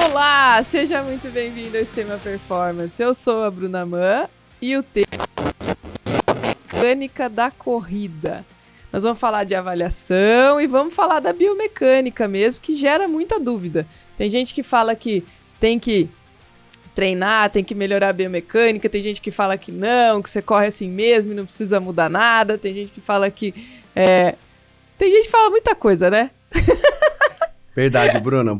Olá, seja muito bem-vindo ao Sistema Performance. Eu sou a Bruna Mann e o tema é mecânica da corrida. Nós vamos falar de avaliação e vamos falar da biomecânica mesmo, que gera muita dúvida. Tem gente que fala que tem que treinar, tem que melhorar a biomecânica, tem gente que fala que não, que você corre assim mesmo e não precisa mudar nada, tem gente que fala que... Tem gente que fala muita coisa, né? Verdade, Bruna.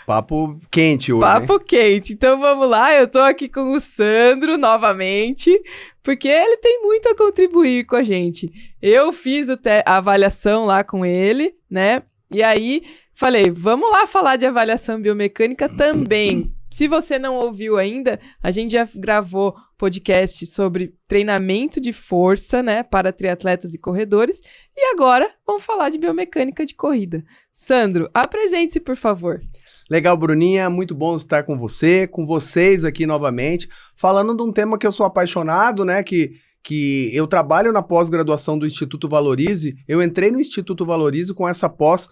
Papo quente hoje, Papo Quente. Então vamos lá, eu tô aqui com o Sandro novamente, porque ele tem muito a contribuir com a gente. Eu fiz a avaliação lá com ele, né? E aí falei, vamos lá falar de avaliação biomecânica também. Se você não ouviu ainda, a gente já gravou podcast sobre treinamento de força, né, para triatletas e corredores. E agora vamos falar de biomecânica de corrida. Sandro, apresente-se, por favor. Legal, Bruninha, muito bom estar com você, com vocês aqui novamente, falando de um tema que eu sou apaixonado, né, que eu trabalho na pós-graduação do Instituto Valorize. Eu entrei no Instituto Valorize com essa pós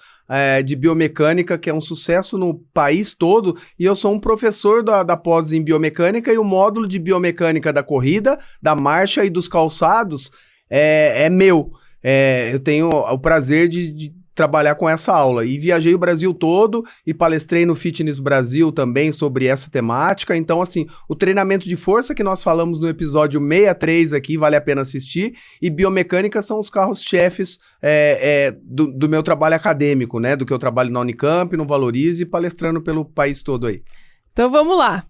de biomecânica, que é um sucesso no país todo, e eu sou um professor da pós em biomecânica, e o módulo de biomecânica da corrida, da marcha e dos calçados é meu. Eu tenho o prazer de trabalhar com essa aula, e viajei o Brasil todo e palestrei no Fitness Brasil também sobre essa temática. Então, assim, o treinamento de força que nós falamos no episódio 63 aqui, vale a pena assistir, e biomecânica são os carros-chefes do meu trabalho acadêmico, né, do que eu trabalho na Unicamp, no Valorize, palestrando pelo país todo aí. Então vamos lá.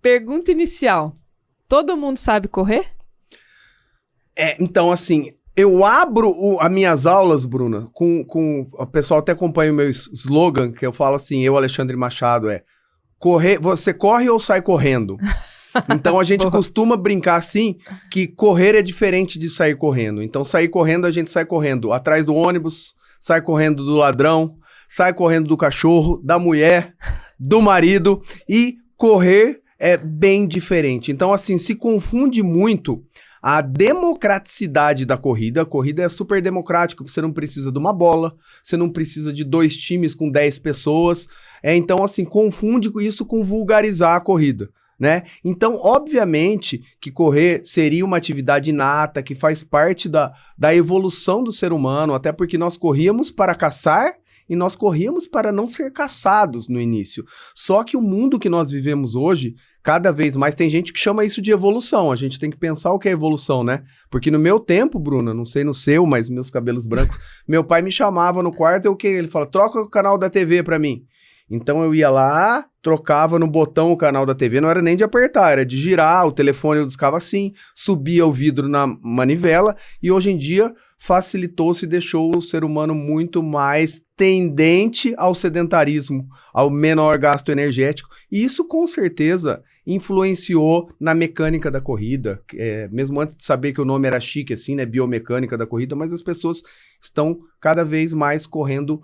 Pergunta inicial. Todo mundo sabe correr? Então, assim, eu abro as minhas aulas, Bruna, com o pessoal até acompanha o meu slogan, que eu falo assim, eu, Alexandre Machado, correr, você corre ou sai correndo? Então a gente costuma brincar assim, que correr é diferente de sair correndo. Então sair correndo, a gente sai correndo atrás do ônibus, sai correndo do ladrão, sai correndo do cachorro, da mulher, do marido, e correr é bem diferente. Então assim, se confunde muito a democraticidade da corrida. A corrida é super democrática, você não precisa de uma bola, você não precisa de 2 times com 10 pessoas. Então, assim, confunde isso com vulgarizar a corrida, né? Então, obviamente, que correr seria uma atividade inata, que faz parte da evolução do ser humano, até porque nós corríamos para caçar e nós corríamos para não ser caçados no início. Só que o mundo que nós vivemos hoje, cada vez mais, tem gente que chama isso de evolução. A gente tem que pensar o que é evolução, né? Porque no meu tempo, Bruna, não sei no seu, mas meus cabelos brancos, meu pai me chamava no quarto, ele fala, troca o canal da TV pra mim. Então eu ia lá, trocava no botão o canal da TV, não era nem de apertar, era de girar, o telefone eu discava assim, subia o vidro na manivela, e hoje em dia facilitou-se e deixou o ser humano muito mais tendente ao sedentarismo, ao menor gasto energético, e isso com certeza influenciou na mecânica da corrida, mesmo antes de saber que o nome era chique assim, né, biomecânica da corrida, mas as pessoas estão cada vez mais correndo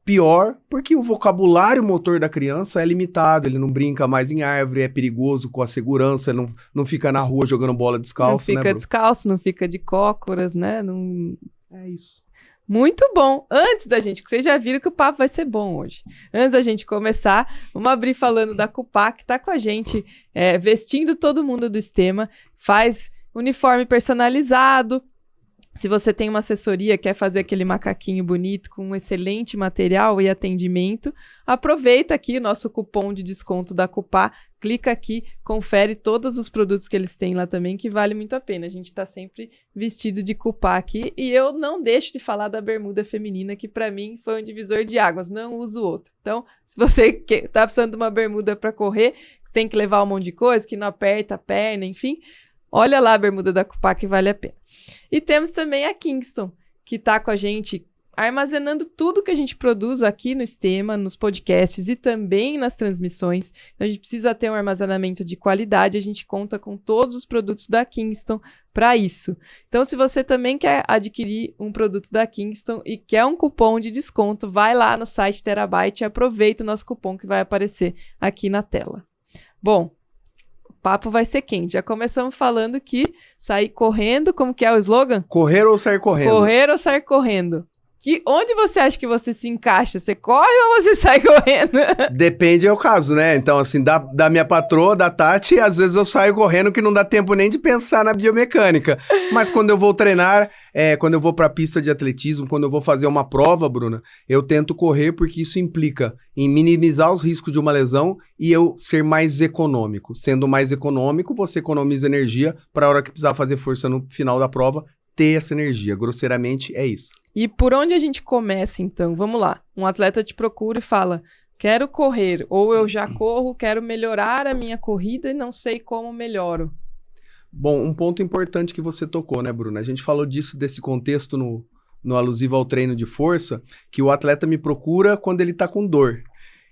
pior, porque o vocabulário motor da criança é limitado, ele não brinca mais em árvore, é perigoso com a segurança, não fica na rua jogando bola descalço, né, Não fica descalço, não fica de cócoras, né? Não... É isso. Muito bom. Antes da gente, vocês já viram que o papo vai ser bom hoje. Antes da gente começar, vamos abrir falando da Cupá, que tá com a gente, vestindo todo mundo do Sistema, faz uniforme personalizado. Se você tem uma assessoria, quer fazer aquele macaquinho bonito com um excelente material e atendimento, aproveita aqui o nosso cupom de desconto da Cupá, clica aqui, confere todos os produtos que eles têm lá também, que vale muito a pena. A gente tá sempre vestido de Cupá aqui, e eu não deixo de falar da bermuda feminina, que pra mim foi um divisor de águas, não uso outra. Então, se você tá precisando de uma bermuda pra correr, que tem que levar um monte de coisa, que não aperta a perna, enfim... Olha lá a bermuda da Cupá, que vale a pena. E temos também a Kingston, que está com a gente armazenando tudo que a gente produz aqui no Sistema, nos podcasts e também nas transmissões. Então, a gente precisa ter um armazenamento de qualidade, a gente conta com todos os produtos da Kingston para isso. Então, se você também quer adquirir um produto da Kingston e quer um cupom de desconto, vai lá no site Terabyte e aproveita o nosso cupom que vai aparecer aqui na tela. Bom, papo vai ser quente. Já começamos falando que sair correndo, como que é o slogan? Correr ou sair correndo? Correr ou sair correndo. Onde você acha que você se encaixa? Você corre ou você sai correndo? Depende do caso, né? Então, assim, da minha patroa, da Tati, às vezes eu saio correndo que não dá tempo nem de pensar na biomecânica. Mas quando eu vou treinar, quando eu vou pra pista de atletismo, quando eu vou fazer uma prova, Bruna, eu tento correr porque isso implica em minimizar os riscos de uma lesão e eu ser mais econômico. Sendo mais econômico, você economiza energia para a hora que precisar fazer força no final da prova, ter essa energia. Grosseiramente, é isso. E por onde a gente começa, então? Vamos lá. Um atleta te procura e fala, quero correr, ou eu já corro, quero melhorar a minha corrida e não sei como melhoro. Bom, um ponto importante que você tocou, né, Bruna? A gente falou desse contexto no alusivo ao treino de força, que o atleta me procura quando ele tá com dor.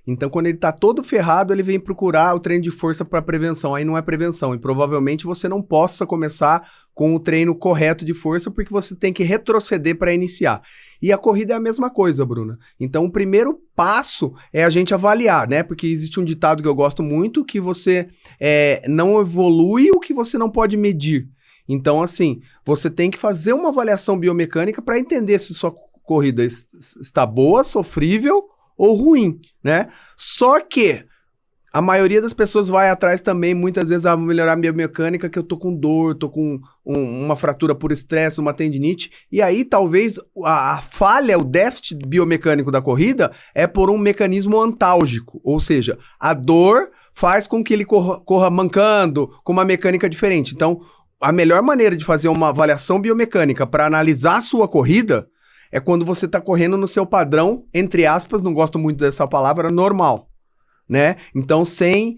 Então, quando ele tá todo ferrado, ele vem procurar o treino de força para prevenção. Aí não é prevenção. E provavelmente você não possa começar com o treino correto de força, porque você tem que retroceder para iniciar. E a corrida é a mesma coisa, Bruna. Então, o primeiro passo é a gente avaliar, né? Porque existe um ditado que eu gosto muito, que você não evolui o que você não pode medir. Então, assim, você tem que fazer uma avaliação biomecânica para entender se sua corrida está boa, sofrível ou ruim, né? Só que a maioria das pessoas vai atrás também, muitas vezes, a melhorar a biomecânica, que eu tô com dor, tô com uma fratura por estresse, uma tendinite, e aí talvez a falha, o déficit biomecânico da corrida é por um mecanismo antálgico, ou seja, a dor faz com que ele corra mancando, com uma mecânica diferente. Então, a melhor maneira de fazer uma avaliação biomecânica para analisar a sua corrida é quando você está correndo no seu padrão, entre aspas, não gosto muito dessa palavra, normal, né? Então, sem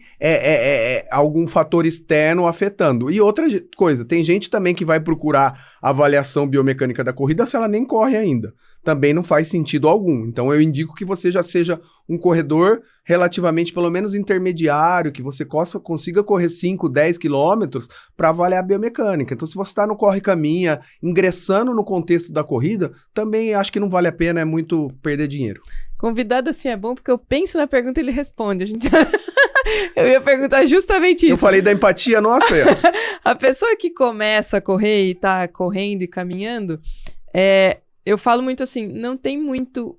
algum fator externo afetando. E outra coisa, tem gente também que vai procurar avaliação biomecânica da corrida se ela nem corre ainda. Também não faz sentido algum. Então, eu indico que você já seja um corredor relativamente, pelo menos, intermediário, que você consiga correr 5, 10 quilômetros para avaliar a biomecânica. Então, se você está no corre-caminha, ingressando no contexto da corrida, também acho que não vale a pena, é muito perder dinheiro. Convidado assim é bom porque eu penso na pergunta e ele responde. Eu ia perguntar justamente isso. Eu falei da empatia nossa. A pessoa que começa a correr e tá correndo e caminhando, eu falo muito assim, não tem muito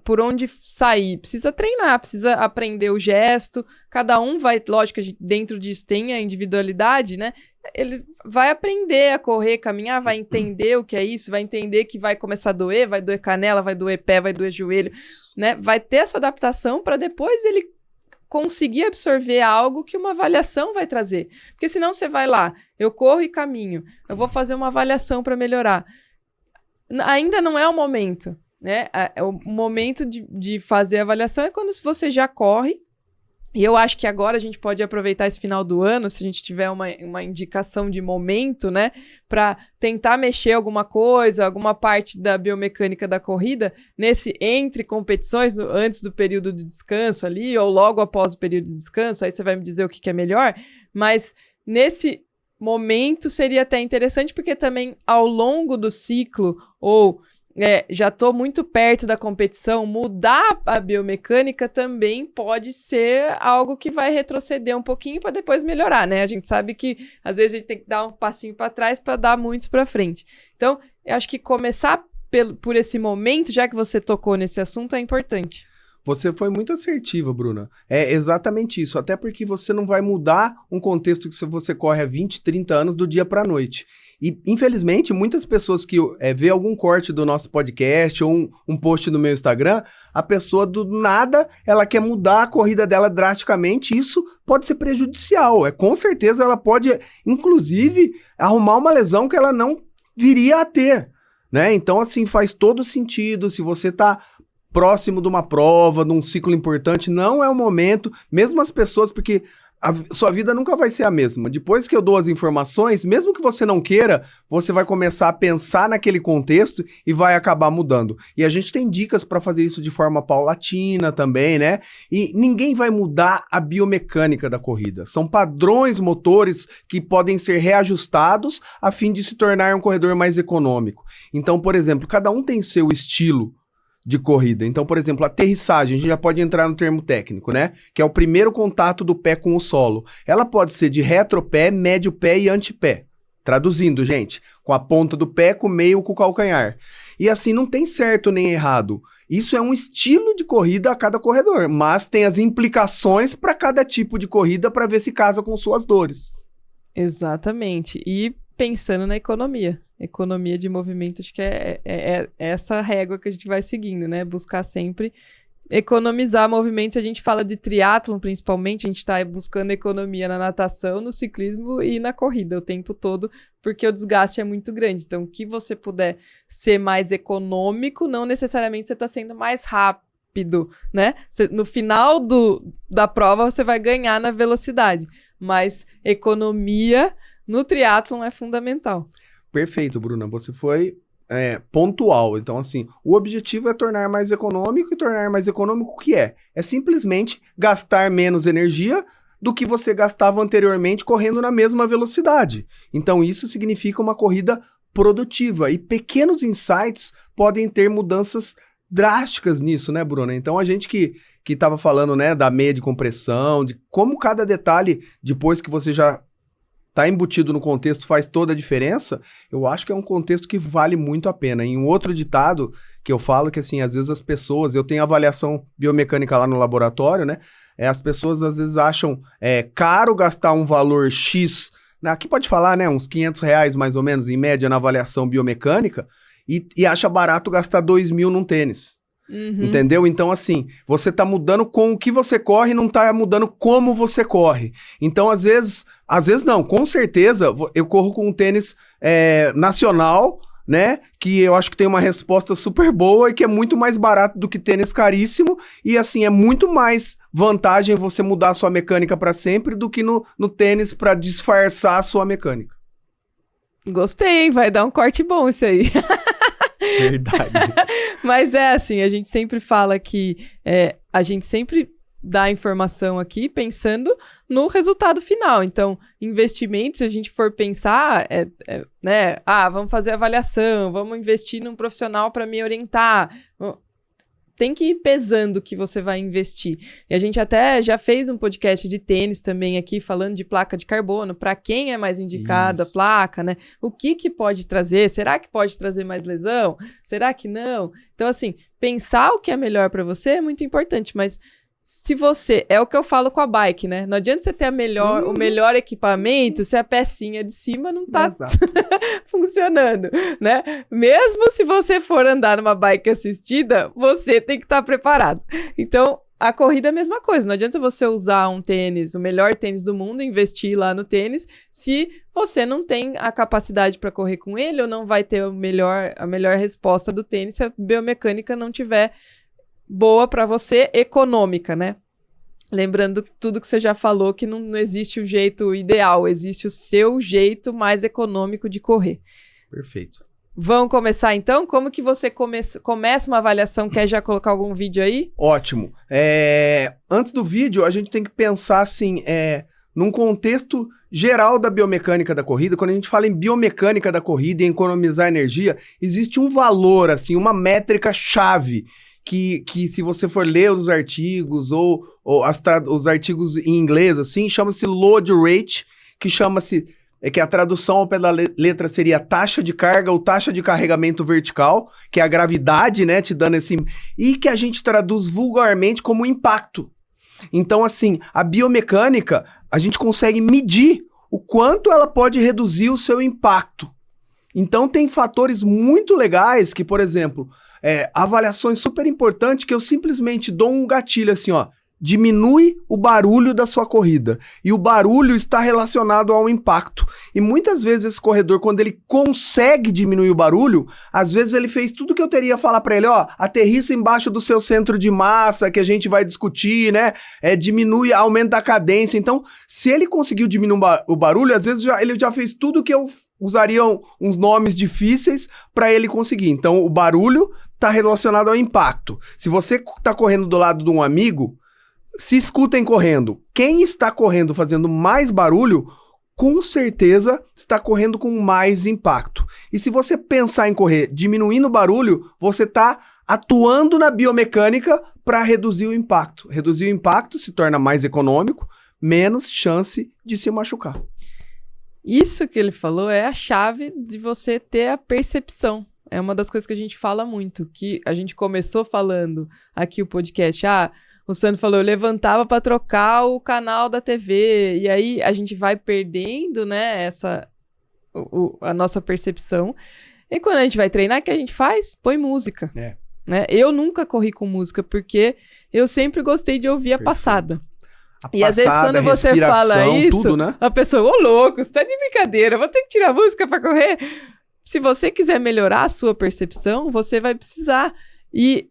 por onde sair. Precisa treinar, precisa aprender o gesto. Cada um vai, lógico, dentro disso tem a individualidade, né? Ele vai aprender a correr, caminhar, vai entender o que é isso, vai entender que vai começar a doer, vai doer canela, vai doer pé, vai doer joelho, né? Vai ter essa adaptação para depois ele conseguir absorver algo que uma avaliação vai trazer. Porque senão você vai lá, eu corro e caminho, eu vou fazer uma avaliação para melhorar. Ainda não é o momento, né? O momento de fazer a avaliação é quando você já corre. E eu acho que agora a gente pode aproveitar esse final do ano, se a gente tiver uma indicação de momento, né, para tentar mexer alguma coisa, alguma parte da biomecânica da corrida, entre competições, antes do período de descanso ali, ou logo após o período de descanso, aí você vai me dizer o que é melhor, mas nesse momento seria até interessante, porque também ao longo do ciclo, ou já estou muito perto da competição, mudar a biomecânica também pode ser algo que vai retroceder um pouquinho para depois melhorar, né? A gente sabe que às vezes a gente tem que dar um passinho para trás para dar muitos para frente. Então, eu acho que começar por esse momento, já que você tocou nesse assunto, é importante. Você foi muito assertiva, Bruna. É exatamente isso. Até porque você não vai mudar um contexto que você corre há 20, 30 anos do dia para a noite. E, infelizmente, muitas pessoas que vê algum corte do nosso podcast ou um post no meu Instagram, a pessoa do nada, ela quer mudar a corrida dela drasticamente. Isso pode ser prejudicial. Com certeza ela pode, inclusive, arrumar uma lesão que ela não viria a ter, né? Então, assim, faz todo sentido. Se você tá próximo de uma prova, de um ciclo importante, não é o momento, mesmo as pessoas, porque a sua vida nunca vai ser a mesma. Depois que eu dou as informações, mesmo que você não queira, você vai começar a pensar naquele contexto e vai acabar mudando. E a gente tem dicas para fazer isso de forma paulatina também, né? E ninguém vai mudar a biomecânica da corrida. São padrões motores que podem ser reajustados a fim de se tornar um corredor mais econômico. Então, por exemplo, cada um tem seu estilo de corrida. Então, por exemplo, aterrissagem, a gente já pode entrar no termo técnico, né? Que é o primeiro contato do pé com o solo. Ela pode ser de retropé, médio pé e antepé, Traduzindo, gente, com a ponta do pé, com o meio, com o calcanhar. E assim, não tem certo nem errado. Isso é um estilo de corrida a cada corredor, mas tem as implicações para cada tipo de corrida para ver se casa com suas dores. Exatamente. E pensando na economia. Economia de movimento, acho que é essa régua que a gente vai seguindo, né? Buscar sempre economizar movimentos. A gente fala de triatlon, principalmente, a gente está buscando economia na natação, no ciclismo e na corrida o tempo todo, porque o desgaste é muito grande. Então, o que você puder ser mais econômico, não necessariamente você está sendo mais rápido, né? No final da prova, você vai ganhar na velocidade, mas economia no triatlon é fundamental. Perfeito, Bruna. Você foi pontual. Então, assim, o objetivo é tornar mais econômico, e tornar mais econômico o que é? É simplesmente gastar menos energia do que você gastava anteriormente correndo na mesma velocidade. Então, isso significa uma corrida produtiva. E pequenos insights podem ter mudanças drásticas nisso, né, Bruna? Então, a gente que estava falando, né, da meia de compressão, de como cada detalhe, depois que você já tá embutido no contexto, faz toda a diferença, eu acho que é um contexto que vale muito a pena. Em um outro ditado que eu falo que, assim, às vezes as pessoas, eu tenho avaliação biomecânica lá no laboratório, né? As pessoas às vezes acham caro gastar um valor X, aqui pode falar, né? Uns R$500 mais ou menos, em média, na avaliação biomecânica, e acha barato gastar 2.000 num tênis. Uhum. Entendeu? Então, assim, você tá mudando com o que você corre, não tá mudando como você corre. Então, às vezes não, com certeza, eu corro com um tênis nacional, né, que eu acho que tem uma resposta super boa e que é muito mais barato do que tênis caríssimo, e assim, é muito mais vantagem você mudar a sua mecânica para sempre do que no tênis para disfarçar a sua mecânica. Gostei, hein? Vai dar um corte bom isso aí. Verdade. Mas é assim, a gente sempre fala que a gente sempre dá informação aqui pensando no resultado final. Então, investimentos, se a gente for pensar, né? Vamos fazer avaliação, vamos investir num profissional para me orientar. Tem que ir pesando o que você vai investir. E a gente até já fez um podcast de tênis também aqui, falando de placa de carbono, para quem é mais indicada a placa, né? O que pode trazer? Será que pode trazer mais lesão? Será que não? Então, assim, pensar o que é melhor para você é muito importante, mas se você... É o que eu falo com a bike, né? Não adianta você ter o melhor equipamento se a pecinha de cima não tá funcionando, né? Mesmo se você for andar numa bike assistida, você tem que estar preparado. Então, a corrida é a mesma coisa. Não adianta você usar um tênis, o melhor tênis do mundo, investir lá no tênis, se você não tem a capacidade para correr com ele ou não vai ter a melhor resposta do tênis se a biomecânica não tiver boa para você, econômica, né? Lembrando tudo que você já falou, que não existe o jeito ideal, existe o seu jeito mais econômico de correr. Perfeito. Vamos começar então? Como que você começa uma avaliação? Quer já colocar algum vídeo aí? Ótimo. Antes do vídeo, a gente tem que pensar assim, num contexto geral da biomecânica da corrida. Quando a gente fala em biomecânica da corrida e economizar energia, existe um valor, assim, uma métrica chave que se você for ler os artigos ou os artigos em inglês, assim, chama-se load rate, que a tradução ao pé da letra seria taxa de carga ou taxa de carregamento vertical, que é a gravidade, né, te dando e que a gente traduz vulgarmente como impacto. Então, assim, a biomecânica, a gente consegue medir o quanto ela pode reduzir o seu impacto. Então, tem fatores muito legais que, por exemplo, avaliações super importantes que eu simplesmente dou um gatilho assim, ó, diminui o barulho da sua corrida. E o barulho está relacionado ao impacto. E muitas vezes esse corredor, quando ele consegue diminuir o barulho, às vezes ele fez tudo que eu teria falar para ele, ó, aterrissa embaixo do seu centro de massa, que a gente vai discutir, né? Diminui, aumenta a cadência. Então, se ele conseguiu diminuir o barulho, às vezes ele já fez tudo que eu usaria uns nomes difíceis para ele conseguir. Então, o barulho está relacionado ao impacto. Se você está correndo do lado de um amigo, se escutem correndo. Quem está correndo fazendo mais barulho, com certeza está correndo com mais impacto. E se você pensar em correr diminuindo o barulho, você está atuando na biomecânica para reduzir o impacto. Reduzir o impacto se torna mais econômico, menos chance de se machucar. Isso que ele falou é a chave de você ter a percepção. É uma das coisas que a gente fala muito, que a gente começou falando aqui o podcast. O Sandro falou, eu levantava para trocar o canal da TV. E aí a gente vai perdendo, né, a nossa percepção. E quando a gente vai treinar, o que a gente faz? Põe música. Né? Eu nunca corri com música, porque eu sempre gostei de ouvir a passada. E às vezes quando você fala isso, tudo, né? A pessoa, ô louco, você tá de brincadeira, vou ter que tirar a música pra correr. Se você quiser melhorar a sua percepção, você vai precisar. E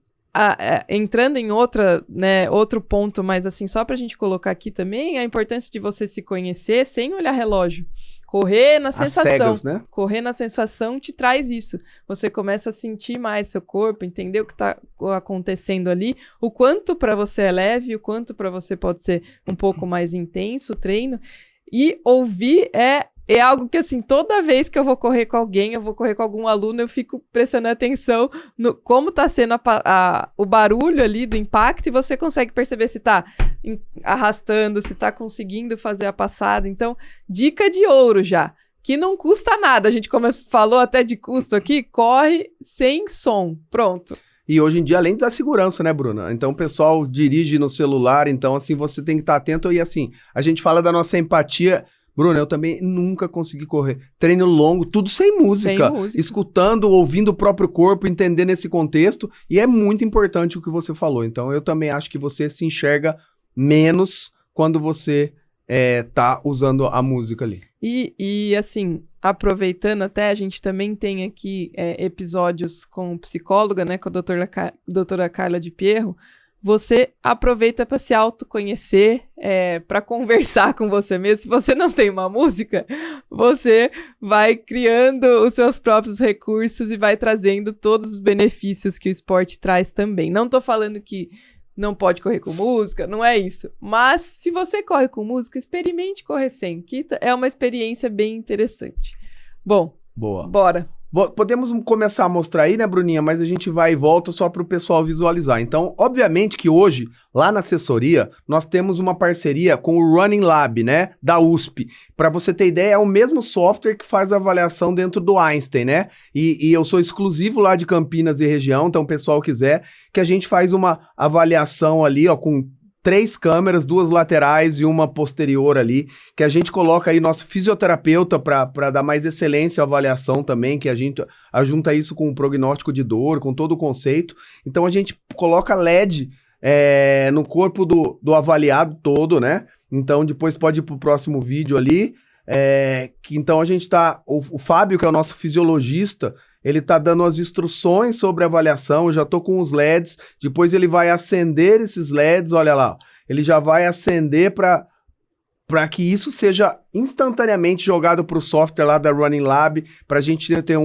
entrando em outro ponto, mas assim, só pra gente colocar aqui também, a importância de você se conhecer sem olhar relógio. Correr na sensação. Cegas, né? Correr na sensação te traz isso. Você começa a sentir mais seu corpo, entender o que está acontecendo ali, o quanto para você é leve, o quanto para você pode ser um pouco mais intenso o treino. E ouvir é algo que, assim, toda vez que eu vou correr com alguém, eu vou correr com algum aluno, eu fico prestando atenção no como tá sendo o barulho ali do impacto, e você consegue perceber se tá arrastando, se tá conseguindo fazer a passada. Então, dica de ouro já, que não custa nada. A gente falou até de custo aqui, corre sem som. Pronto. E hoje em dia, além da segurança, né, Bruna? Então, o pessoal dirige no celular, então, assim, você tem que estar atento. E, assim, a gente fala da nossa empatia. Bruna, eu também nunca consegui correr. Treino longo, tudo sem música. Escutando, ouvindo o próprio corpo, entendendo esse contexto. E é muito importante o que você falou. Então, eu também acho que você se enxerga menos quando você tá usando a música ali. E assim, aproveitando até, a gente também tem aqui episódios com psicóloga, né, com a doutora Carla de Pierro. Você aproveita para se autoconhecer, para conversar com você mesmo. Se você não tem uma música, você vai criando os seus próprios recursos e vai trazendo todos os benefícios que o esporte traz também. Não tô falando que não pode correr com música, não é isso. Mas se você corre com música, experimente correr sem, que é uma experiência bem interessante. Bom, bora. Podemos começar a mostrar aí, né, Bruninha? Mas a gente vai e volta só para o pessoal visualizar. Então, obviamente que hoje, lá na assessoria, nós temos uma parceria com o Running Lab, né, da USP. Para você ter ideia, é o mesmo software que faz a avaliação dentro do Einstein, né? E eu sou exclusivo lá de Campinas e região, então o pessoal quiser, que a gente faz uma avaliação ali, ó, com 3 câmeras, 2 laterais e uma posterior ali, que a gente coloca aí nosso fisioterapeuta para dar mais excelência à avaliação também, que a gente ajunta isso com o prognóstico de dor, com todo o conceito. Então a gente coloca LED no corpo do avaliado todo, né? Então depois pode ir pro próximo vídeo ali. Então a gente tá... O Fábio, que é o nosso fisiologista, ele tá dando as instruções sobre a avaliação. Eu já tô com os LEDs, depois ele vai acender esses LEDs, olha lá, ele já vai acender para que isso seja instantaneamente jogado para o software lá da Running Lab, para a gente ter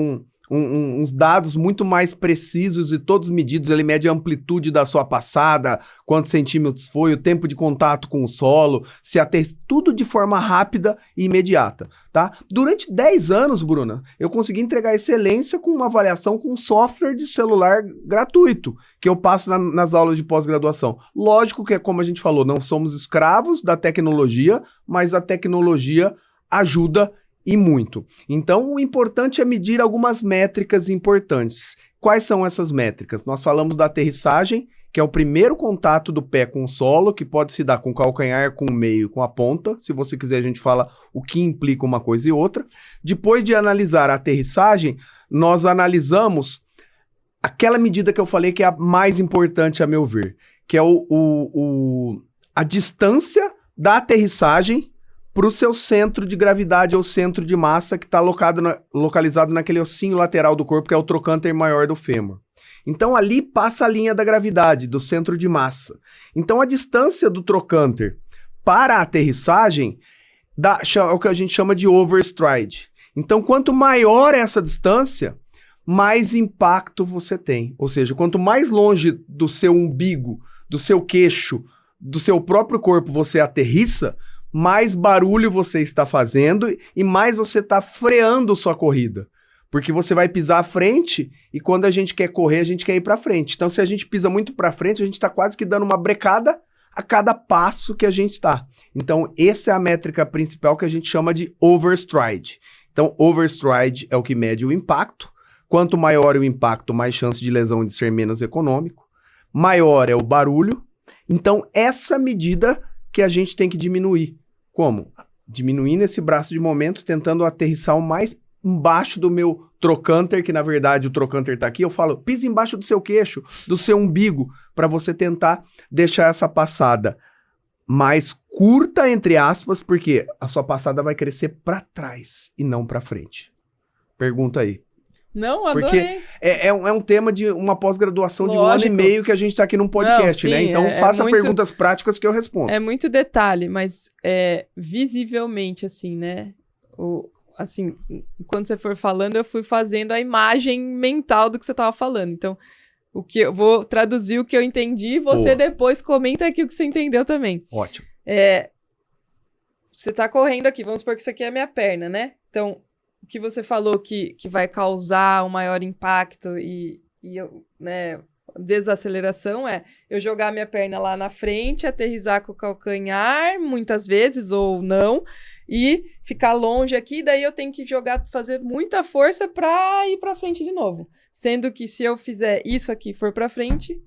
uns dados muito mais precisos e todos medidos. Ele mede a amplitude da sua passada, quantos centímetros foi, o tempo de contato com o solo, se tudo de forma rápida e imediata, tá? Durante 10 anos, Bruna, eu consegui entregar excelência com uma avaliação com um software de celular gratuito, que eu passo nas aulas de pós-graduação. Lógico que é como a gente falou, não somos escravos da tecnologia, mas a tecnologia ajuda e muito. Então, o importante é medir algumas métricas importantes. Quais são essas métricas? Nós falamos da aterrissagem, que é o primeiro contato do pé com o solo, que pode se dar com o calcanhar, com o meio, com a ponta. Se você quiser, a gente fala o que implica uma coisa e outra. Depois de analisar a aterrissagem, nós analisamos aquela medida que eu falei que é a mais importante, a meu ver, que é a distância da aterrissagem para o seu centro de gravidade ou centro de massa, que está localizado naquele ossinho lateral do corpo, que é o trocânter maior do fêmur. Então, ali passa a linha da gravidade, do centro de massa. Então, a distância do trocânter para a aterrissagem é o que a gente chama de overstride. Então, quanto maior essa distância, mais impacto você tem. Ou seja, quanto mais longe do seu umbigo, do seu queixo, do seu próprio corpo você aterrissa, mais barulho você está fazendo e mais você está freando sua corrida. Porque você vai pisar à frente e quando a gente quer correr, a gente quer ir para frente. Então, se a gente pisa muito para frente, a gente está quase que dando uma brecada, a cada passo que a gente tá. Então, essa é a métrica principal que a gente chama de overstride. Então, overstride é o que mede o impacto. Quanto maior o impacto, mais chance de lesão de ser menos econômico. Maior é o barulho. Então, essa medida que a gente tem que diminuir. Como? Diminuindo esse braço de momento, tentando aterrissar o mais embaixo do meu trocânter, que na verdade o trocânter tá aqui, eu falo, pisa embaixo do seu queixo, do seu umbigo, para você tentar deixar essa passada mais curta, entre aspas, porque a sua passada vai crescer para trás e não para frente. Pergunta aí. Não, adorei. Porque é um tema de uma pós-graduação de 1 ano e meio que a gente tá aqui num podcast, não, sim, né? Então faça muito, perguntas práticas que eu respondo. É muito detalhe, mas visivelmente, assim, né? Assim, quando você for falando, eu fui fazendo a imagem mental do que você tava falando. Então, eu vou traduzir o que eu entendi e você depois comenta aqui o que você entendeu também. Ótimo. Você tá correndo aqui, vamos supor que isso aqui é a minha perna, né? Então, o que você falou que vai causar um maior impacto e né, desaceleração é eu jogar minha perna lá na frente, aterrissar com o calcanhar, muitas vezes, ou não, e ficar longe aqui, daí eu tenho que fazer muita força pra ir pra frente de novo. Sendo que se eu fizer isso aqui e for pra frente,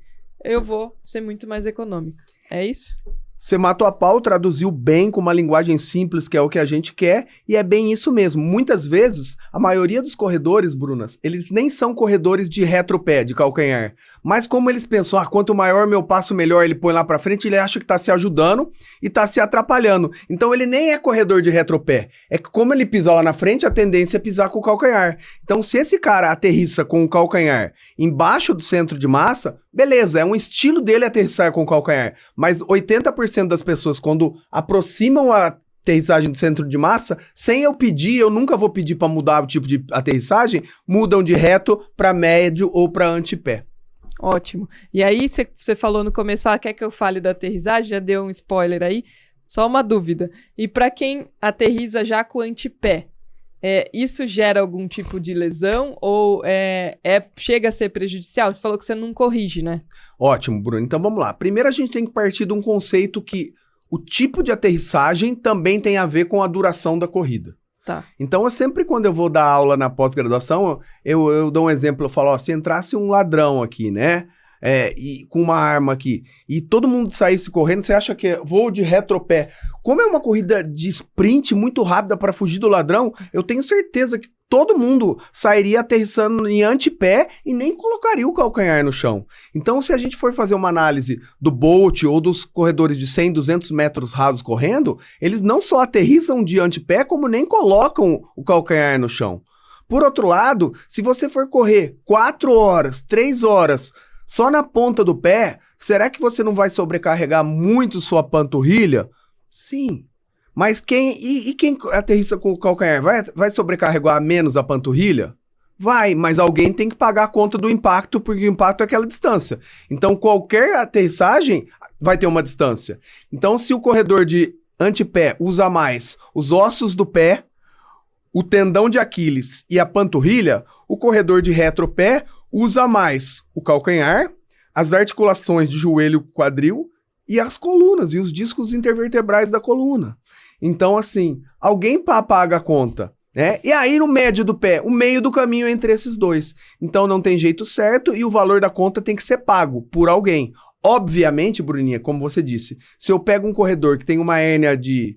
eu vou ser muito mais econômica. É isso? Você matou a pau, traduziu bem com uma linguagem simples, que é o que a gente quer, e é bem isso mesmo. Muitas vezes, a maioria dos corredores, Brunas, eles nem são corredores de retropé, de calcanhar. Mas como eles pensam, quanto maior meu passo, melhor ele põe lá pra frente, ele acha que tá se ajudando e tá se atrapalhando. Então ele nem é corredor de retropé. É que como ele pisa lá na frente, a tendência é pisar com o calcanhar. Então se esse cara aterrissa com o calcanhar embaixo do centro de massa, beleza, é um estilo dele aterrissar com o calcanhar. Mas 80% das pessoas, quando aproximam a aterrissagem do centro de massa, sem eu pedir, eu nunca vou pedir para mudar o tipo de aterrissagem, mudam de reto para médio ou para antepé. Ótimo. E aí, você falou no começo, quer que eu fale da aterrissagem? Já deu um spoiler aí. Só uma dúvida. E para quem aterrissa já com antepé, isso gera algum tipo de lesão ou chega a ser prejudicial? Você falou que você não corrige, né? Ótimo, Bruno. Então vamos lá. Primeiro a gente tem que partir de um conceito que o tipo de aterrissagem também tem a ver com a duração da corrida. Tá. Então, quando eu vou dar aula na pós-graduação, eu dou um exemplo, eu falo, se entrasse um ladrão aqui, né, e com uma arma aqui, e todo mundo saísse correndo, você acha que é voo de retropé? Como é uma corrida de sprint muito rápida para fugir do ladrão, eu tenho certeza que todo mundo sairia aterrissando em antepé e nem colocaria o calcanhar no chão. Então, se a gente for fazer uma análise do Bolt ou dos corredores de 100, 200 metros rasos correndo, eles não só aterrissam de antepé, como nem colocam o calcanhar no chão. Por outro lado, se você for correr 4 horas, 3 horas só na ponta do pé, será que você não vai sobrecarregar muito sua panturrilha? Sim. Mas quem aterrissa com o calcanhar vai sobrecarregar menos a panturrilha? Vai, mas alguém tem que pagar a conta do impacto, porque o impacto é aquela distância. Então, qualquer aterrissagem vai ter uma distância. Então, se o corredor de antepé usa mais os ossos do pé, o tendão de Aquiles e a panturrilha, o corredor de retropé usa mais o calcanhar, as articulações de joelho e quadril e as colunas e os discos intervertebrais da coluna. Então, alguém paga a conta, né? E aí, no médio do pé, o meio do caminho entre esses dois. Então, não tem jeito certo e o valor da conta tem que ser pago por alguém. Obviamente, Bruninha, como você disse, se eu pego um corredor que tem uma hérnia de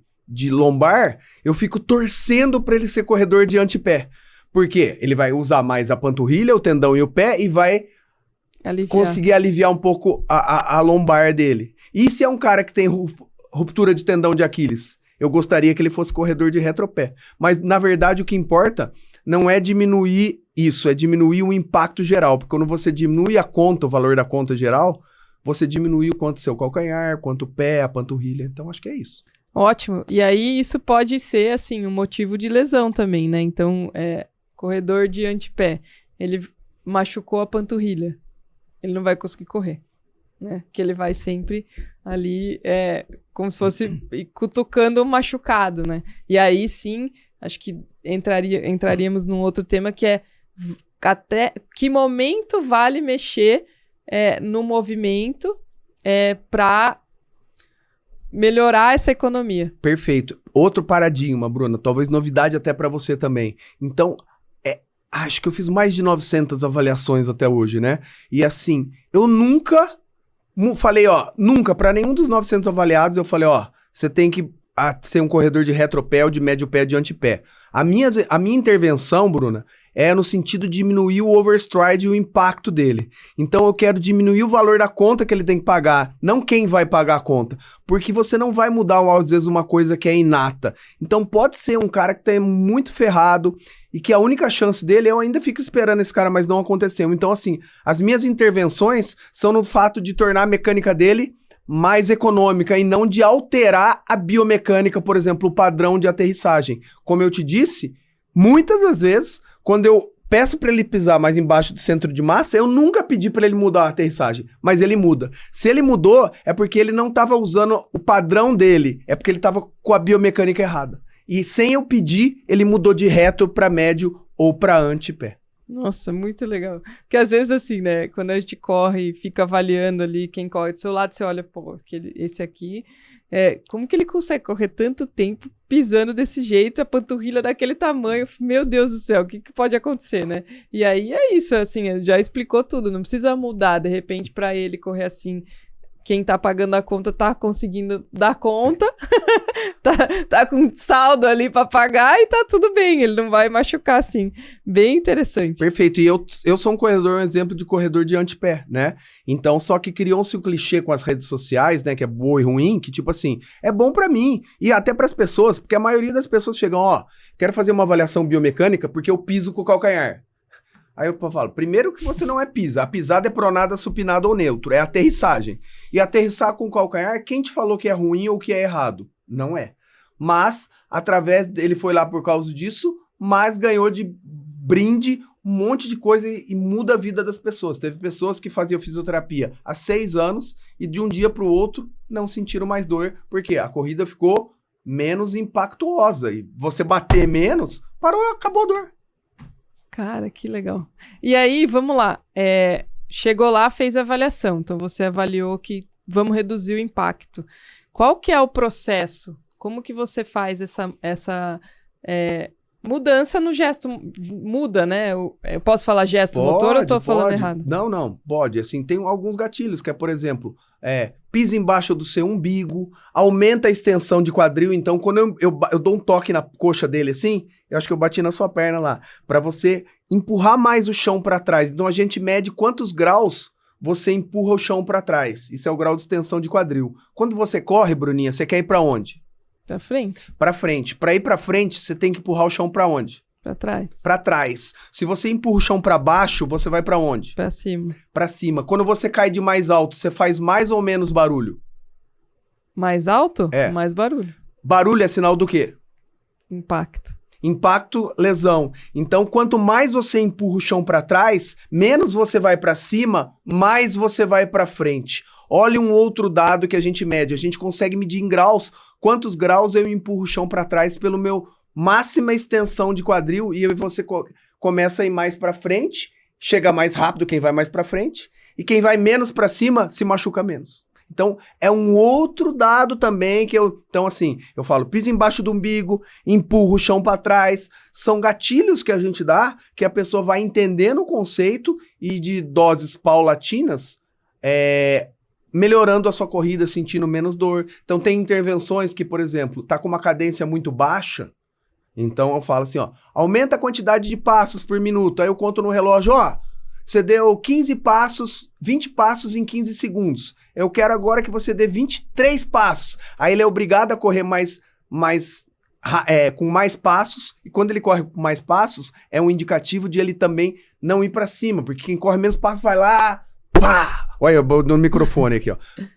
lombar, eu fico torcendo para ele ser corredor de antepé. Por quê? Ele vai usar mais a panturrilha, o tendão e o pé e vai conseguir aliviar um pouco a lombar dele. E se é um cara que tem ruptura de tendão de Aquiles? Eu gostaria que ele fosse corredor de retropé. Mas, na verdade, o que importa não é diminuir isso, é diminuir o impacto geral. Porque quando você diminui a conta, o valor da conta geral, você diminui o quanto seu calcanhar, quanto o pé, a panturrilha. Então, acho que é isso. Ótimo. E aí, isso pode ser, um motivo de lesão também, né? Então, corredor de antepé, ele machucou a panturrilha. Ele não vai conseguir correr, né? Que ele vai sempre ali, como se fosse cutucando o machucado, né? E aí, sim, acho que entraríamos num outro tema que é até que momento vale mexer no movimento para melhorar essa economia. Perfeito. Outro paradigma, Bruna, talvez novidade até para você também. Então, acho que eu fiz mais de 900 avaliações até hoje, né? E assim, eu nunca falei, nunca, para nenhum dos 900 avaliados, eu falei, você tem que ser um corredor de retropé, de médio pé, de antepé. A minha intervenção, Bruna, é no sentido de diminuir o overstride e o impacto dele. Então eu quero diminuir o valor da conta que ele tem que pagar, não quem vai pagar a conta. Porque você não vai mudar, às vezes, uma coisa que é inata. Então pode ser um cara que tá muito ferrado e que a única chance dele, eu ainda fico esperando esse cara, mas não aconteceu. Então assim, as minhas intervenções são no fato de tornar a mecânica dele mais econômica e não de alterar a biomecânica, por exemplo, o padrão de aterrissagem. Como eu te disse, muitas das vezes, quando eu peço para ele pisar mais embaixo do centro de massa, eu nunca pedi para ele mudar a aterrissagem, mas ele muda. Se ele mudou, é porque ele não estava usando o padrão dele, é porque ele estava com a biomecânica errada. E sem eu pedir, ele mudou de reto para médio ou para antepé. Nossa, muito legal. Porque às vezes assim, né, quando a gente corre e fica avaliando ali quem corre do seu lado, você olha, pô, esse aqui, como que ele consegue correr tanto tempo pisando desse jeito, a panturrilha daquele tamanho? Meu Deus do céu, o que pode acontecer, né? E aí é isso, assim, já explicou tudo, não precisa mudar, de repente, pra ele correr assim. Quem tá pagando a conta tá conseguindo dar conta, tá com saldo ali pra pagar e tá tudo bem, ele não vai machucar assim. Bem interessante. Perfeito, e eu sou um exemplo de corredor de antepé, né? Então, só que criou-se o clichê com as redes sociais, né, que é boa e ruim, que tipo assim, é bom pra mim e até pras pessoas, porque a maioria das pessoas chegam, quero fazer uma avaliação biomecânica porque eu piso com o calcanhar. Aí eu falo, primeiro que você não é pisa. A pisada é pronada, supinada ou neutro. É aterrissagem. E aterrissar com o calcanhar, quem te falou que é ruim ou que é errado? Não é. Mas, ele foi lá por causa disso, mas ganhou de brinde um monte de coisa e muda a vida das pessoas. Teve pessoas que faziam fisioterapia há 6 anos e de um dia para o outro não sentiram mais dor, porque a corrida ficou menos impactuosa. E você bater menos, parou, acabou a dor. Cara, que legal. E aí, vamos lá. Chegou lá, fez a avaliação. Então, você avaliou que vamos reduzir o impacto. Qual que é o processo? Como que você faz essa mudança no gesto? Muda, né? Eu posso falar gesto motor ou eu tô falando errado? Não, pode. Assim, tem alguns gatilhos, que é, por exemplo, pisa embaixo do seu umbigo, aumenta a extensão de quadril. Então, quando eu dou um toque na coxa dele assim, eu acho que eu bati na sua perna lá, para você empurrar mais o chão para trás. Então, a gente mede quantos graus você empurra o chão para trás. Isso é o grau de extensão de quadril. Quando você corre, Bruninha, você quer ir para onde? Pra frente. Pra frente. Pra ir pra frente, você tem que empurrar o chão pra onde? Pra trás. Pra trás. Se você empurra o chão pra baixo, você vai pra onde? Pra cima. Pra cima. Quando você cai de mais alto, você faz mais ou menos barulho? Mais alto? É. Mais barulho. Barulho é sinal do quê? Impacto. Impacto, lesão. Então, quanto mais você empurra o chão pra trás, menos você vai pra cima, mais você vai pra frente. Olha um outro dado que a gente mede. A gente consegue medir em graus quantos graus eu empurro o chão para trás pelo meu máxima extensão de quadril e você começa a ir mais para frente, chega mais rápido quem vai mais para frente e quem vai menos para cima se machuca menos. Então, é um outro dado também que então assim, eu falo, pisa embaixo do umbigo, empurra o chão para trás, são gatilhos que a gente dá, que a pessoa vai entendendo o conceito e de doses paulatinas, melhorando a sua corrida, sentindo menos dor. Então tem intervenções que, por exemplo, tá com uma cadência muito baixa, então eu falo assim, aumenta a quantidade de passos por minuto, aí eu conto no relógio, você deu 15 passos, 20 passos em 15 segundos, eu quero agora que você dê 23 passos, aí ele é obrigado a correr com mais passos, e quando ele corre com mais passos, é um indicativo de ele também não ir para cima, porque quem corre menos passos vai lá, pá! Olha, no microfone aqui,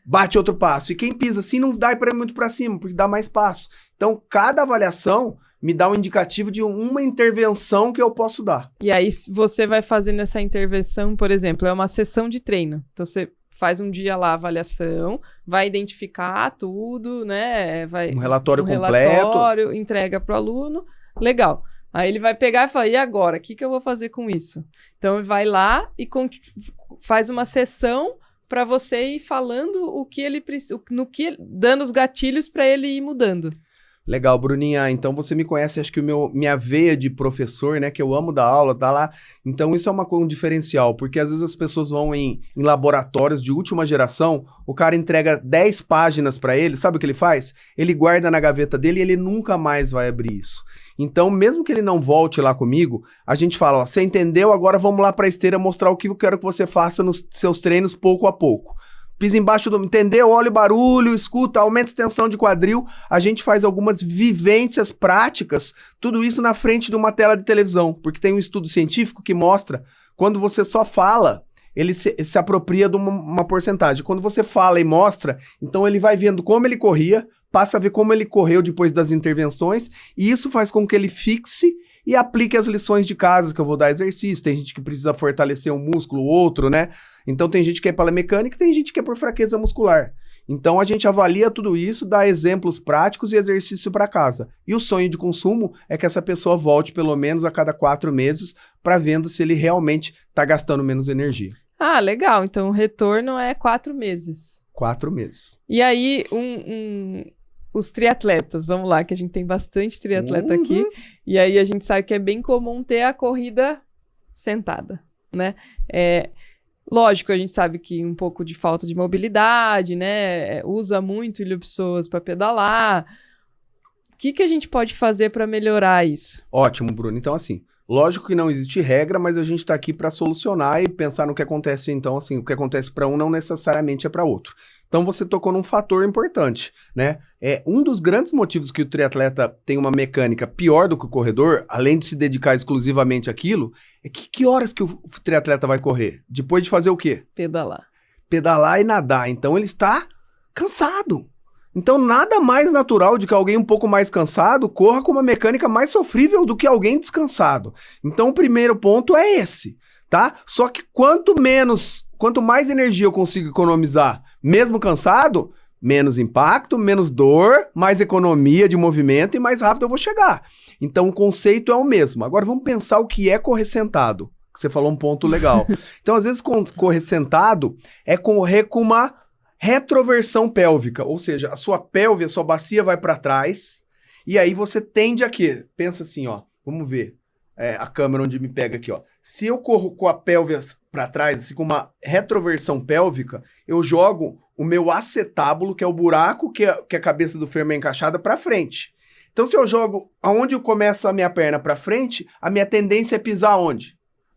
bate outro passo. E quem pisa assim não dá para ir muito para cima, porque dá mais passo. Então, cada avaliação me dá um indicativo de uma intervenção que eu posso dar. E aí, você vai fazendo essa intervenção, por exemplo, é uma sessão de treino. Então, você faz um dia lá a avaliação, vai identificar tudo, né? Um relatório completo. Entrega para o aluno. Legal. Aí ele vai pegar e falar, e agora? O que eu vou fazer com isso? Então, ele vai lá e faz uma sessão para você ir falando o que ele precisa, dando os gatilhos para ele ir mudando. Legal, Bruninha. Então você me conhece, acho que minha veia de professor, né? Que eu amo dar aula, tá lá. Então isso é um diferencial, porque às vezes as pessoas vão em laboratórios de última geração, o cara entrega 10 páginas pra ele, sabe o que ele faz? Ele guarda na gaveta dele e ele nunca mais vai abrir isso. Então, mesmo que ele não volte lá comigo, a gente fala, ó, você entendeu? Agora vamos lá pra esteira mostrar o que eu quero que você faça nos seus treinos pouco a pouco. Pisa embaixo do... Entendeu? Olha o barulho, escuta, aumenta a extensão de quadril. A gente faz algumas vivências práticas, tudo isso na frente de uma tela de televisão. Porque tem um estudo científico que mostra, quando você só fala, ele se apropria de uma porcentagem. Quando você fala e mostra, então ele vai vendo como ele corria, passa a ver como ele correu depois das intervenções, e isso faz com que ele fixe e aplique as lições de casa, que eu vou dar exercício. Tem gente que precisa fortalecer um músculo, outro, né? Então tem gente que é pela mecânica e tem gente que é por fraqueza muscular. Então a gente avalia tudo isso, dá exemplos práticos e exercício para casa. E o sonho de consumo é que essa pessoa volte pelo menos a cada 4 meses para vendo se ele realmente está gastando menos energia. Ah, legal. Então o retorno é 4 meses. 4 meses. E aí, os triatletas, vamos lá, que a gente tem bastante triatleta aqui. E aí a gente sabe que é bem comum ter a corrida sentada, né? Lógico, a gente sabe que um pouco de falta de mobilidade, né? Usa muito ilha-pessoas para pedalar. O que a gente pode fazer para melhorar isso? Ótimo, Bruno. Então, assim, lógico que não existe regra, mas a gente está aqui para solucionar e pensar no que acontece. Então, assim, o que acontece para um não necessariamente é para outro. Então, você tocou num fator importante, né? Um dos grandes motivos que o triatleta tem uma mecânica pior do que o corredor, além de se dedicar exclusivamente àquilo, é que horas que o triatleta vai correr? Depois de fazer o quê? Pedalar. Pedalar e nadar. Então, ele está cansado. Então, nada mais natural de que alguém um pouco mais cansado corra com uma mecânica mais sofrível do que alguém descansado. Então, o primeiro ponto é esse, tá? Só que quanto mais energia eu consigo economizar, mesmo cansado, menos impacto, menos dor, mais economia de movimento e mais rápido eu vou chegar. Então, o conceito é o mesmo. Agora, vamos pensar o que é correr sentado, que você falou um ponto legal. Então, às vezes, correr sentado é correr com uma retroversão pélvica, ou seja, a sua pelve, a sua bacia vai para trás, e aí você tende a quê? Pensa assim, ó, vamos ver a câmera onde me pega aqui, ó. Se eu corro com a pelve para trás, assim, com uma retroversão pélvica, eu jogo o meu acetábulo, que é o buraco que a cabeça do fêmur é encaixada, para frente. Então, se eu jogo aonde eu começo a minha perna para frente, a minha tendência é pisar onde?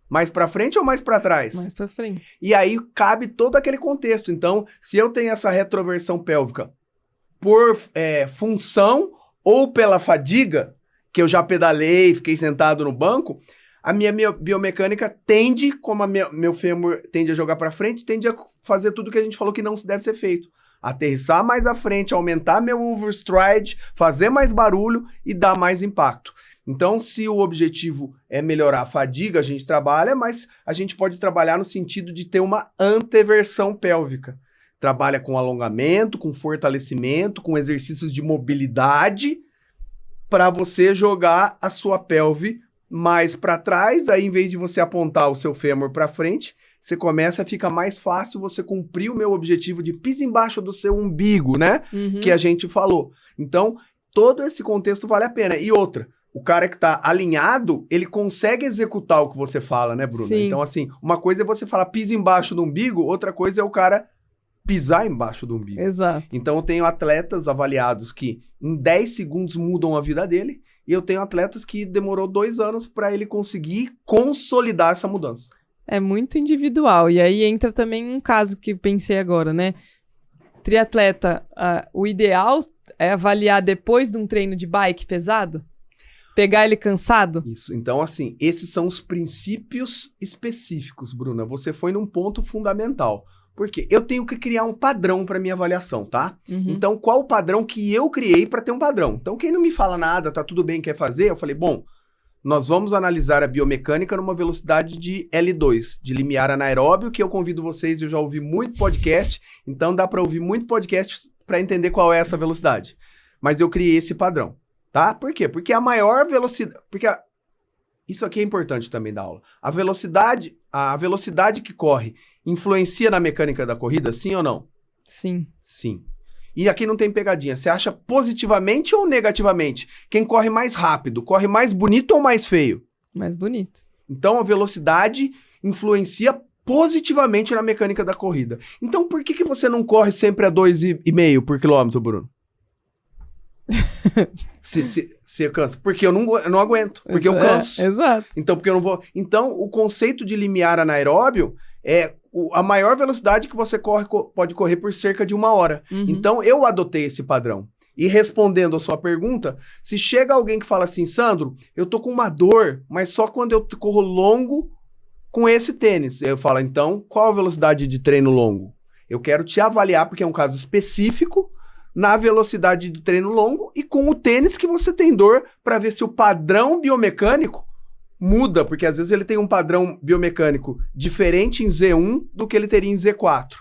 Mais para frente ou mais para trás? Mais para frente. E aí cabe todo aquele contexto. Então, se eu tenho essa retroversão pélvica por função ou pela fadiga, que eu já pedalei, fiquei sentado no banco, a minha biomecânica tende, como meu fêmur tende a jogar para frente, tende a fazer tudo que a gente falou que não deve ser feito. Aterrissar mais à frente, aumentar meu overstride, fazer mais barulho e dar mais impacto. Então, se o objetivo é melhorar a fadiga, a gente trabalha, mas a gente pode trabalhar no sentido de ter uma anteversão pélvica. Trabalha com alongamento, com fortalecimento, com exercícios de mobilidade, para você jogar a sua pelve mais para trás. Aí, em vez de você apontar o seu fêmur para frente, você começa a ficar mais fácil você cumprir o meu objetivo de pisa embaixo do seu umbigo, né? Uhum. Que a gente falou. Então, todo esse contexto vale a pena. E outra, o cara que tá alinhado, ele consegue executar o que você fala, né, Bruna? Sim. Então, assim, uma coisa é você falar pisa embaixo do umbigo, outra coisa é o cara pisar embaixo do umbigo. Exato. Então, eu tenho atletas avaliados que em 10 segundos mudam a vida dele, e eu tenho atletas que demorou 2 anos para ele conseguir consolidar essa mudança. É muito individual. E aí entra também um caso que pensei agora, né? Triatleta, o ideal é avaliar depois de um treino de bike pesado? Pegar ele cansado? Isso. Então, assim, esses são os princípios específicos, Bruna. Você foi num ponto fundamental. Por quê? Eu tenho que criar um padrão para minha avaliação, tá? Uhum. Então, qual o padrão que eu criei para ter um padrão? Então, quem não me fala nada, tá tudo bem, quer fazer? Eu falei, bom, nós vamos analisar a biomecânica numa velocidade de L2, de limiar anaeróbio, que eu convido vocês, eu já ouvi muito podcast, então dá para ouvir muito podcast para entender qual é essa velocidade. Mas eu criei esse padrão, tá? Por quê? Porque a maior velocidade... Isso aqui é importante também da aula. A velocidade a velocidade que corre influencia na mecânica da corrida, sim ou não? Sim. Sim. E aqui não tem pegadinha. Você acha positivamente ou negativamente? Quem corre mais rápido, corre mais bonito ou mais feio? Mais bonito. Então, a velocidade influencia positivamente na mecânica da corrida. Então, por que você não corre sempre a 2,5 por quilômetro, Bruno? Se cansa. Porque eu não aguento. Porque eu canso. Exato. Então, porque eu não vou... Então, o conceito de limiar anaeróbio é a maior velocidade que você pode correr por cerca de 1 hora. Uhum. Então, eu adotei esse padrão. E respondendo a sua pergunta, se chega alguém que fala assim, Sandro, eu tô com uma dor, mas só quando eu corro longo com esse tênis. Eu falo, então, qual a velocidade de treino longo? Eu quero te avaliar, porque é um caso específico, na velocidade de treino longo e com o tênis que você tem dor, para ver se o padrão biomecânico muda, porque às vezes ele tem um padrão biomecânico diferente em Z1 do que ele teria em Z4.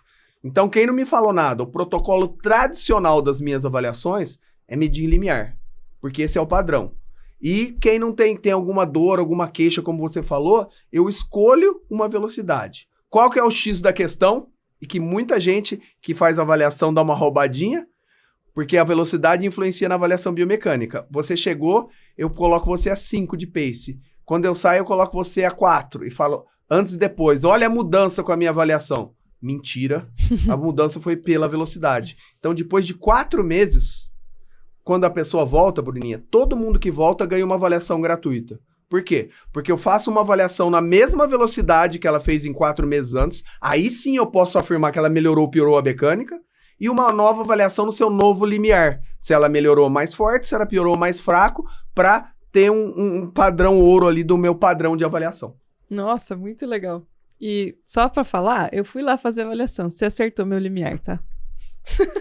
Então, quem não me falou nada, o protocolo tradicional das minhas avaliações é medir em limiar, porque esse é o padrão. E quem não tem alguma dor, alguma queixa, como você falou, eu escolho uma velocidade. Qual que é o X da questão? E que muita gente que faz avaliação dá uma roubadinha, porque a velocidade influencia na avaliação biomecânica. Você chegou, eu coloco você a 5 de pace. Quando eu saio, eu coloco você a 4 e falo antes e depois. Olha a mudança com a minha avaliação. Mentira, a mudança foi pela velocidade. Então, depois de 4 meses, quando a pessoa volta, Bruninha, todo mundo que volta ganha uma avaliação gratuita. Por quê? Porque eu faço uma avaliação na mesma velocidade que ela fez em 4 meses antes, aí sim eu posso afirmar que ela melhorou ou piorou a mecânica, e uma nova avaliação no seu novo limiar. Se ela melhorou mais forte, se ela piorou mais fraco, para ter um padrão ouro ali do meu padrão de avaliação. Nossa, muito legal. E só pra falar, eu fui lá fazer a avaliação. Você acertou meu limiar, tá?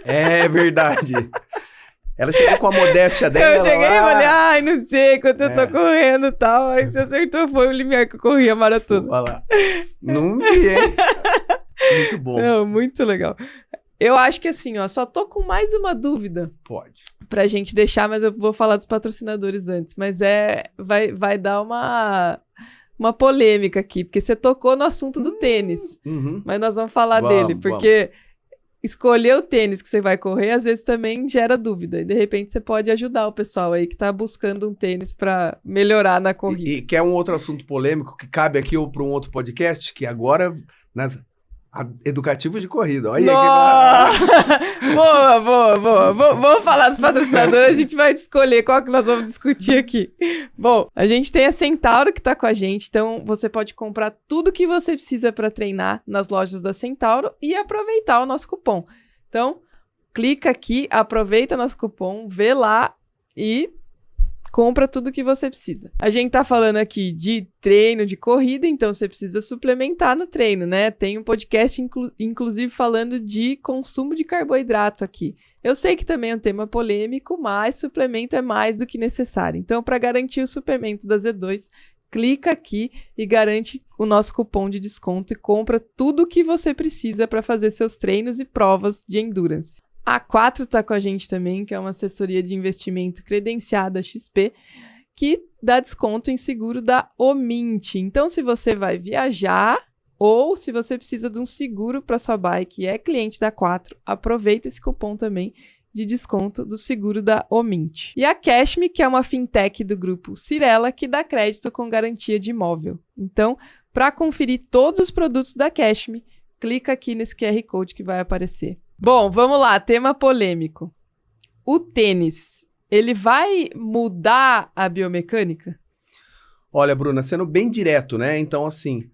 É verdade. Ela chegou com a modéstia dela. Eu cheguei e falei, ai, não sei quanto eu tô correndo e tal. Aí você acertou, foi o limiar que eu corri a maratona. Olha lá. Não vi, hein? Muito bom. Não, muito legal. Eu acho que assim, ó, só tô com mais uma dúvida. Pode. Pra gente deixar, mas eu vou falar dos patrocinadores antes. Mas vai dar uma polêmica aqui, porque você tocou no assunto do tênis. Uhum. Mas nós vamos falar dele, porque escolher o tênis que você vai correr, às vezes também gera dúvida. E de repente você pode ajudar o pessoal aí que tá buscando um tênis pra melhorar na corrida. E quer um outro assunto polêmico que cabe aqui para um outro podcast, que agora... Educativo de corrida. Olha que... Boa. Vamos falar dos patrocinadores, a gente vai escolher qual que nós vamos discutir aqui. Bom, a gente tem a Centauro que tá com a gente, então você pode comprar tudo que você precisa para treinar nas lojas da Centauro e aproveitar o nosso cupom. Então, clica aqui, aproveita nosso cupom, vê lá e compra tudo que você precisa. A gente tá falando aqui de treino, de corrida, então você precisa suplementar no treino, né? Tem um podcast, inclusive, falando de consumo de carboidrato aqui. Eu sei que também é um tema polêmico, mas suplemento é mais do que necessário. Então, para garantir o suplemento da Z2, clica aqui e garante o nosso cupom de desconto e compra tudo o que você precisa para fazer seus treinos e provas de endurance. A A4 está com a gente também, que é uma assessoria de investimento credenciada XP, que dá desconto em seguro da Omint. Então, se você vai viajar ou se você precisa de um seguro para sua bike e é cliente da A4, aproveita esse cupom também de desconto do seguro da Omint. E a Cashme, que é uma fintech do grupo Cirela, que dá crédito com garantia de imóvel. Então, para conferir todos os produtos da Cashme, clica aqui nesse QR Code que vai aparecer. Bom, vamos lá, tema polêmico. O tênis, ele vai mudar a biomecânica? Olha, Bruna, sendo bem direto, né? Então, assim,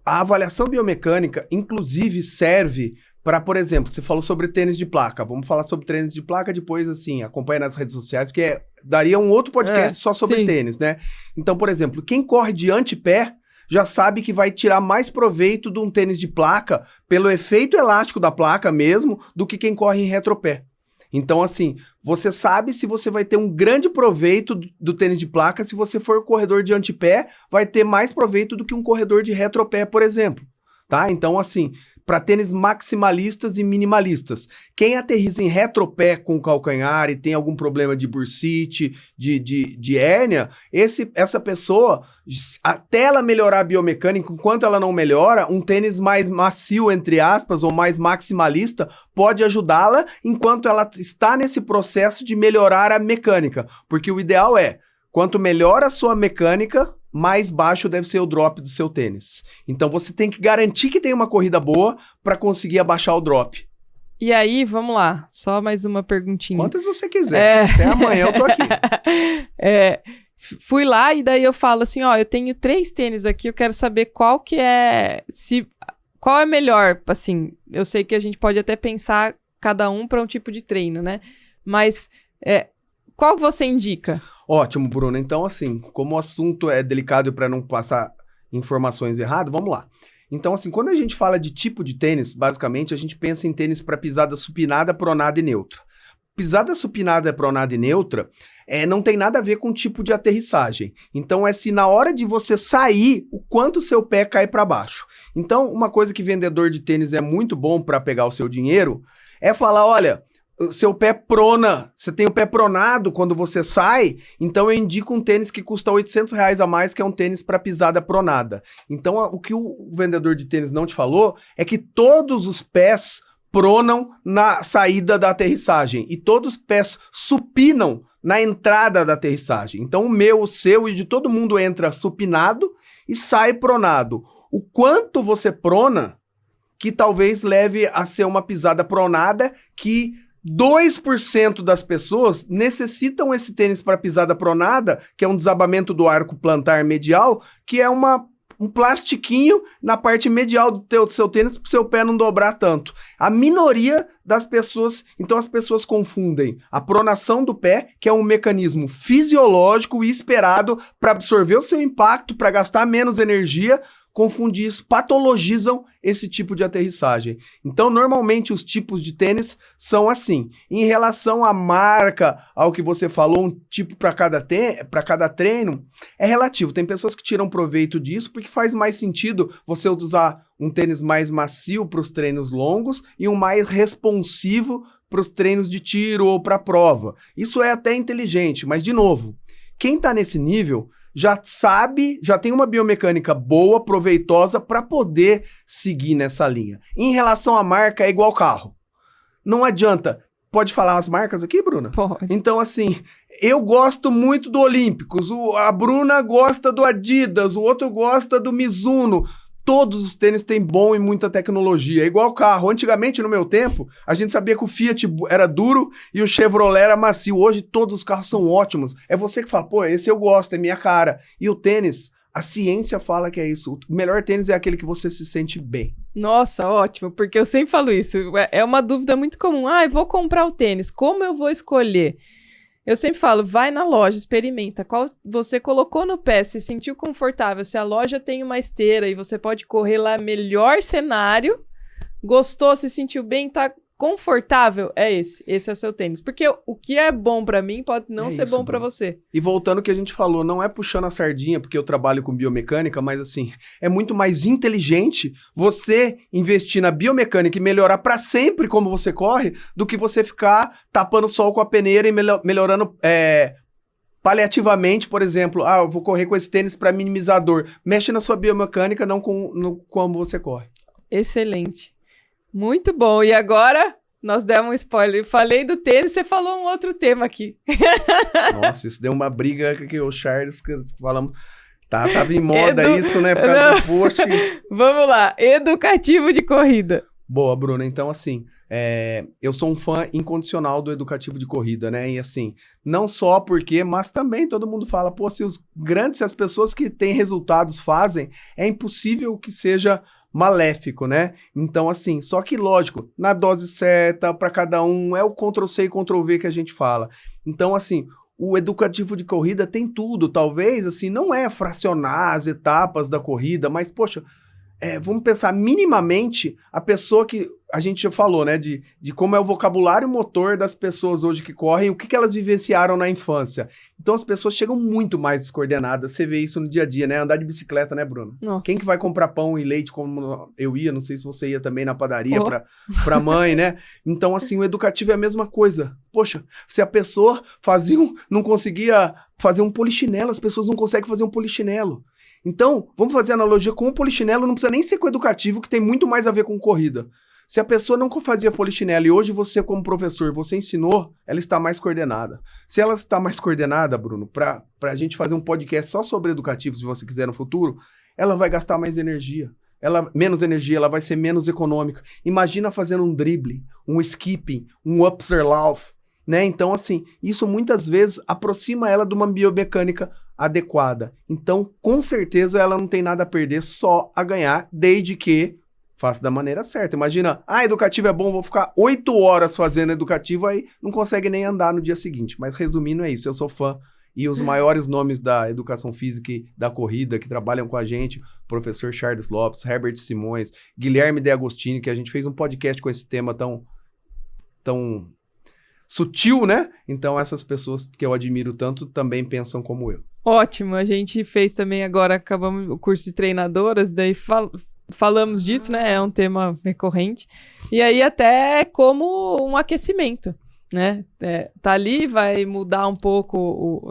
a avaliação biomecânica, inclusive, serve para, por exemplo, você falou sobre tênis de placa. Vamos falar sobre tênis de placa depois, assim, acompanha nas redes sociais, porque daria um outro podcast só sobre tênis, né? Então, por exemplo, quem corre de antepé já sabe que vai tirar mais proveito de um tênis de placa pelo efeito elástico da placa mesmo do que quem corre em retropé. Então, assim, você sabe se você vai ter um grande proveito do tênis de placa, se você for corredor de antepé, vai ter mais proveito do que um corredor de retropé, por exemplo, tá? Então, assim, para tênis maximalistas e minimalistas. Quem aterriza em retropé com o calcanhar e tem algum problema de bursite, de hérnia, essa pessoa, até ela melhorar a biomecânica, enquanto ela não melhora, um tênis mais macio, entre aspas, ou mais maximalista, pode ajudá-la enquanto ela está nesse processo de melhorar a mecânica. Porque o ideal é, quanto melhor a sua mecânica, mais baixo deve ser o drop do seu tênis. Então você tem que garantir que tem uma corrida boa para conseguir abaixar o drop. E aí, vamos lá, só mais uma perguntinha. Quantas você quiser. Até amanhã eu tô aqui. Fui lá e daí eu falo assim, ó, eu tenho 3 tênis aqui, eu quero saber qual que é, qual é melhor, assim, eu sei que a gente pode até pensar cada um para um tipo de treino, né? Mas qual você indica? Ótimo, Bruno. Então, assim, como o assunto é delicado para não passar informações erradas, vamos lá. Então, assim, quando a gente fala de tipo de tênis, basicamente, a gente pensa em tênis para pisada supinada, pronada e neutra. Pisada supinada, pronada e neutra não tem nada a ver com o tipo de aterrissagem. Então, se na hora de você sair, o quanto o seu pé cai para baixo. Então, uma coisa que vendedor de tênis é muito bom para pegar o seu dinheiro é falar, olha, o seu pé prona, você tem o pé pronado quando você sai, então eu indico um tênis que custa R$800 a mais, que é um tênis para pisada pronada. Então, o que o vendedor de tênis não te falou é que todos os pés pronam na saída da aterrissagem e todos os pés supinam na entrada da aterrissagem. Então, o meu, o seu e de todo mundo entra supinado e sai pronado. O quanto você prona, que talvez leve a ser uma pisada pronada, que 2% das pessoas necessitam esse tênis para pisada pronada, que é um desabamento do arco plantar medial, que é um plastiquinho na parte medial do seu tênis para o seu pé não dobrar tanto. A minoria das pessoas, então as pessoas confundem a pronação do pé, que é um mecanismo fisiológico e esperado para absorver o seu impacto, para gastar menos energia, confundir isso, patologizam esse tipo de aterrissagem. Então, normalmente, os tipos de tênis são assim. Em relação à marca, ao que você falou, um tipo para cada treino, é relativo. Tem pessoas que tiram proveito disso porque faz mais sentido você usar um tênis mais macio para os treinos longos e um mais responsivo para os treinos de tiro ou para prova. Isso é até inteligente, mas, de novo, quem está nesse nível já sabe, já tem uma biomecânica boa, proveitosa para poder seguir nessa linha. Em relação à marca, é igual carro. Não adianta. Pode falar as marcas aqui, Bruna? Pode. Então, assim, eu gosto muito do Olímpicos, a Bruna gosta do Adidas, o outro gosta do Mizuno. Todos os tênis têm bom e muita tecnologia. É igual carro. Antigamente, no meu tempo, a gente sabia que o Fiat era duro e o Chevrolet era macio. Hoje, todos os carros são ótimos. É você que fala, pô, esse eu gosto, é minha cara. E o tênis, a ciência fala que é isso. O melhor tênis é aquele que você se sente bem. Nossa, ótimo, porque eu sempre falo isso. É uma dúvida muito comum. Eu vou comprar o tênis. Como eu vou escolher? Eu sempre falo, vai na loja, experimenta. Qual você colocou no pé, se sentiu confortável. Se a loja tem uma esteira e você pode correr lá, melhor cenário. Gostou, se sentiu bem, tá confortável, é esse. Esse é seu tênis. Porque o que é bom pra mim pode não ser bom pra você. E voltando ao que a gente falou, não é puxando a sardinha, porque eu trabalho com biomecânica, mas assim, é muito mais inteligente você investir na biomecânica e melhorar pra sempre como você corre, do que você ficar tapando o sol com a peneira e melhorando paliativamente, por exemplo, eu vou correr com esse tênis pra minimizar a dor. Mexe na sua biomecânica, não como você corre. Excelente. Muito bom. E agora, nós demos um spoiler. Falei do tênis, você falou um outro tema aqui. Nossa, isso deu uma briga que o Charles, que falamos... Tava em moda isso, né? Por causa do post. Vamos lá. Educativo de corrida. Boa, Bruna. Então, assim, eu sou um fã incondicional do educativo de corrida, né? E assim, não só porque, mas também todo mundo fala, pô, se as pessoas que têm resultados fazem, é impossível que seja maléfico, né? Então, assim, só que, lógico, na dose certa, para cada um, é o Ctrl+C e Ctrl+V que a gente fala. Então, assim, o educativo de corrida tem tudo. Talvez, assim, não é fracionar as etapas da corrida, mas, poxa, vamos pensar minimamente a pessoa que a gente já falou, né, de como é o vocabulário motor das pessoas hoje que correm, o que elas vivenciaram na infância. Então as pessoas chegam muito mais descoordenadas, você vê isso no dia a dia, né, andar de bicicleta, né, Bruno? Nossa. Quem que vai comprar pão e leite como eu ia, não sei se você ia também na padaria pra mãe, né? Então, assim, o educativo é a mesma coisa. Poxa, se a pessoa não conseguia fazer um polichinelo, as pessoas não conseguem fazer um polichinelo. Então, vamos fazer analogia com o polichinelo, não precisa nem ser com o educativo, que tem muito mais a ver com corrida. Se a pessoa não fazia polichinelo e hoje você, como professor, você ensinou, ela está mais coordenada. Se ela está mais coordenada, Bruno, para a gente fazer um podcast só sobre educativo, se você quiser no futuro, ela vai gastar mais energia. Menos energia, ela vai ser menos econômica. Imagina fazendo um drible, um skipping, um upserlauf, né? Então, assim, isso muitas vezes aproxima ela de uma biomecânica adequada. Então, com certeza, ela não tem nada a perder, só a ganhar, desde que faça da maneira certa. Imagina, educativo é bom, vou ficar 8 horas fazendo educativo, aí não consegue nem andar no dia seguinte. Mas resumindo é isso, eu sou fã. E os maiores nomes da educação física e da corrida que trabalham com a gente, professor Charles Lopes, Herbert Simões, Guilherme De Agostini, que a gente fez um podcast com esse tema tão sutil, né? Então essas pessoas que eu admiro tanto também pensam como eu. Ótimo, a gente fez também agora, acabamos o curso de treinadoras, daí falamos disso, né? É um tema recorrente. E aí até como um aquecimento, né? Tá ali, vai mudar um pouco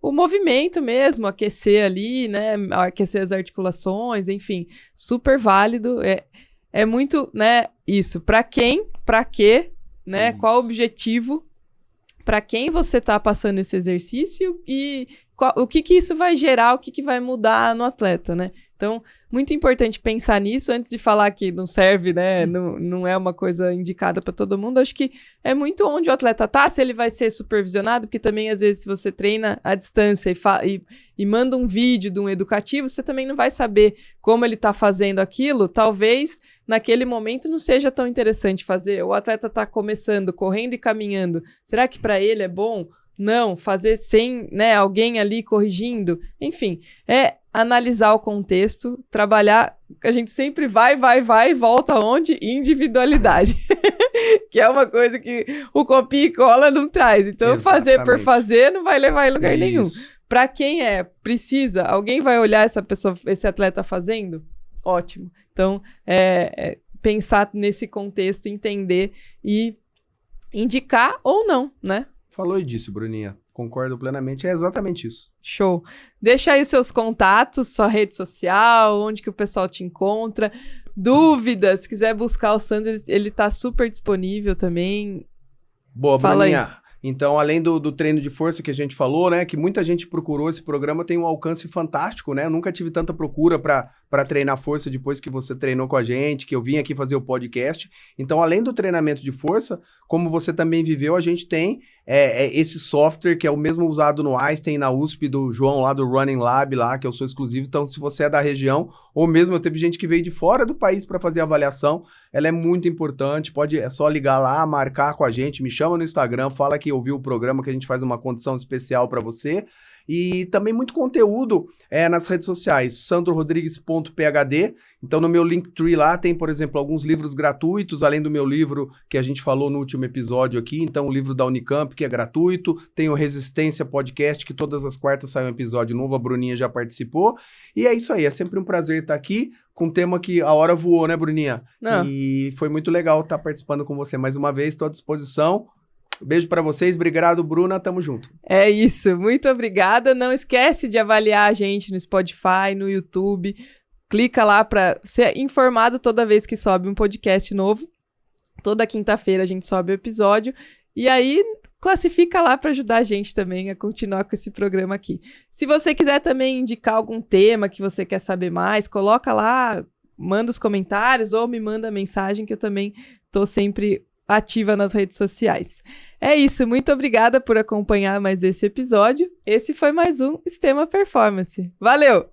o movimento mesmo, aquecer ali, né? Aquecer as articulações, enfim, super válido. É muito, né? Isso. Para quem, para quê, né? Isso. Qual o objetivo? Para quem você tá passando esse exercício e o que isso vai gerar, o que vai mudar no atleta, né? Então, muito importante pensar nisso antes de falar que não serve, né? Não é uma coisa indicada para todo mundo. Acho que é muito onde o atleta tá, se ele vai ser supervisionado, porque também, às vezes, se você treina à distância e manda um vídeo de um educativo, você também não vai saber como ele tá fazendo aquilo. Talvez, naquele momento, não seja tão interessante fazer. O atleta tá começando, correndo e caminhando. Será que para ele é bom? Não, fazer sem, né, alguém ali corrigindo. Enfim, analisar o contexto, trabalhar, a gente sempre vai e volta aonde? Individualidade. Que é uma coisa que o copia e cola não traz. Então, exatamente. Fazer por fazer não vai levar em lugar nenhum. Para quem precisa, alguém vai olhar esse atleta fazendo? Ótimo. Então, pensar nesse contexto, entender e indicar ou não, né? Falou e disse, Bruninha. Concordo plenamente. É exatamente isso. Show. Deixa aí os seus contatos, sua rede social, onde que o pessoal te encontra. Dúvidas, se quiser buscar o Sandro, ele tá super disponível também. Boa, Bruninha. Então, além do treino de força que a gente falou, né, que muita gente procurou esse programa, tem um alcance fantástico, né? Eu nunca tive tanta procura para treinar força depois que você treinou com a gente, que eu vim aqui fazer o podcast. Então, além do treinamento de força, como você também viveu, a gente tem esse software que é o mesmo usado no Einstein, na USP, do João lá do Running Lab, lá, que eu sou exclusivo. Então, se você é da região, ou mesmo teve gente que veio de fora do país para fazer a avaliação, ela é muito importante. É só ligar lá, marcar com a gente, me chama no Instagram, fala que ouviu o programa, que a gente faz uma condição especial para você. E também muito conteúdo nas redes sociais, sandrorodrigues.phd. Então, no meu Linktree lá tem, por exemplo, alguns livros gratuitos, além do meu livro que a gente falou no último episódio aqui. Então, o livro da Unicamp, que é gratuito. Tem o Resistência Podcast, que todas as quartas sai um episódio novo. A Bruninha já participou. E é isso aí, é sempre um prazer estar aqui com um tema que a hora voou, né, Bruninha? Não. E foi muito legal estar participando com você mais uma vez. Estou à disposição. Beijo pra vocês, obrigado, Bruna, tamo junto. É isso, muito obrigada. Não esquece de avaliar a gente no Spotify, no YouTube. Clica lá pra ser informado toda vez que sobe um podcast novo. Toda quinta-feira a gente sobe o episódio. E aí, classifica lá pra ajudar a gente também a continuar com esse programa aqui. Se você quiser também indicar algum tema que você quer saber mais, coloca lá, manda os comentários ou me manda mensagem que eu também tô sempre ativa nas redes sociais. É isso, muito obrigada por acompanhar mais esse episódio. Esse foi mais um Extrema Performance. Valeu!